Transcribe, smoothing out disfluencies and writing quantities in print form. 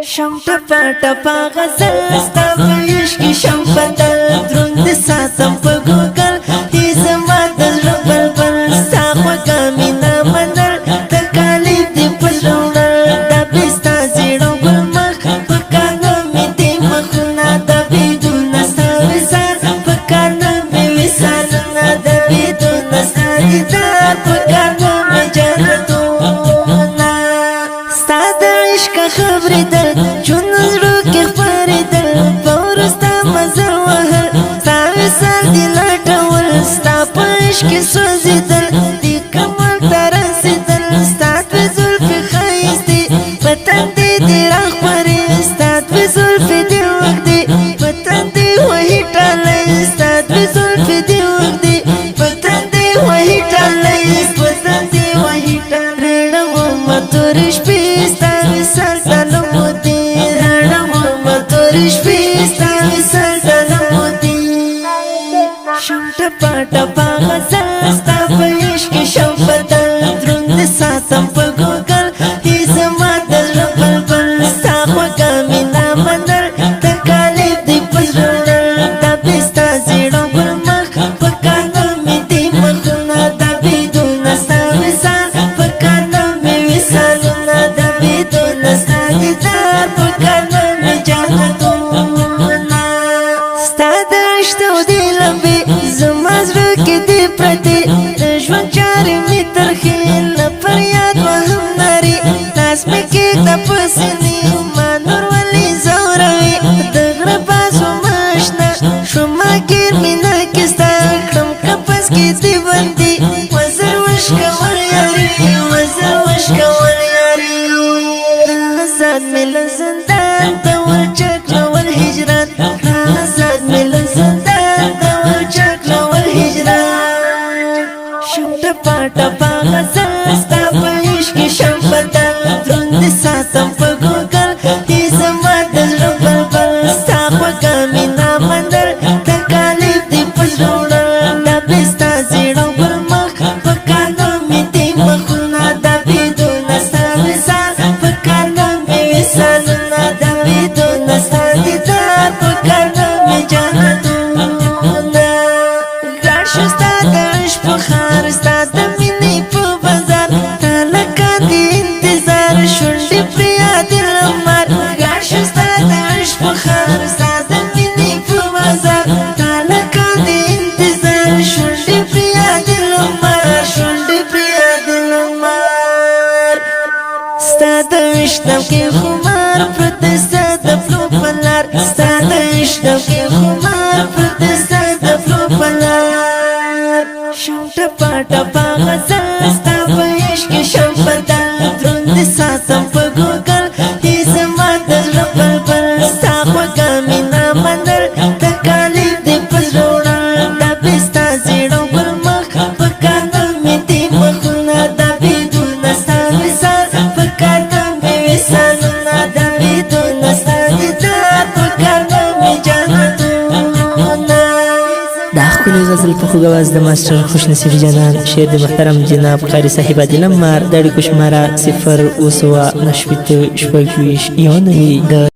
شم ټپا ټپا غزل ستا په عشق کې شم بدل دروند ساتم په ګوګل هی زما د زړه بلبل ستا خوږه مینه منل تکالیف دې په زړه وړل دا بې ستا زیړو ګل مخ په کار نه مې دې مخونه د بېدونه ستا وصال په کار نه مې وصالونه د بېدونه ستا دیدار په کار نه مې جنتونه ستا د عشق خبرې دل جون زړه کې خبرېدل په وروسته مزه وهل ستا وصال دې لټول ستا په عشق کې سوځېدل دې کمال ته رسېدل ستا دوې زلفې ښایستې په تندې دې راخپرې ستا دوې زلفې دې اوږدې په تندې وهي ټالی ستا دوې زلفې دې اوږدې په تندې وهي ټالی په تندې وهي ټالی رڼومه تورې شپې ستا وصال ته لمبو دې رڼومه تورې شپې ستا وصال ته لمبو دې شم ټپا ټپا غزل ستا په عشق کې شم بدل دروند ساتم په ګوګل هی زما د زړه بلبل ستا خوږه مینه منل تکالیف دې په زړه وړل دا بې ستا زیړو ګل مخ په کار نه مې دې مخونه د بېدونه ستا وصال په کار نه مې وصالونه د بېدونه ستا دیدار په کار نه مې جنتونه ستا د عشق تودې لمبې زما زړه کې دې پرتې د ژوند چارې مې ترخې نه فریاد وهم نارې لاس مې کښېږده په سینې ما نور ولې ځوروې د غره باز ومه اشنا شومه ګیر مینه کې ستا کړم قفس کې دې بندي وزر وشکول یارې وزر وشکول یارې آزاد مې له زندان ته ورچکلول هجران آزاد مې له زندان ته ورچکلول هجران شم ټپا ټپا غزل ستا په عشق کې شم بدل دروند ساتم په ګوګل هی زما د زړه بلبل ستا خوږه مینه منل تکالیف دې په زړه وړل دا بې ستا زیړو ګل مخ په کار نه مې دې مخونه د بېدونه ستا وصال په کار نه مې وصالونه د بېدونه ستا دیدار په کار نه مې جنتونه ګران شو ستا د عشق په ښار ستا د مینې په بازار تا لکه د انتظار شونډې پرې یادې لمر ګران شو ستا د عشق په ښار ستا د مینې په بازار تا لکه د انتظار شونډې پرې یادې لمر شونډې پرې یادې لمر ستا د عشق دم کې خمار پرته ستا د پلو په لار ستا د عشق دم کې خمار پرته ستا د پلو په لار شم ټپا ټپا غزل ستا په عشق کې شم بدل دروند ساتم په ګوګل هی زما د زړه بلبل ستا خوږه مینه منل تکالیف دې په زړه وړل دا بې ستا زیړو ګل مخ په کار نه مې دې مخونه د بېدونه ستا وصال په کار نه مې وصالونه د بېدونه ستا دیدار په کار نه مې جنتونه دا ښکلې غزل په خوږ اواز د ماسټر خوش نصیب جانان شعر د محترم جناب قاري صاحب عادل عمار د اړیکو شماره 0 اوسوه 9 شپږ 29 د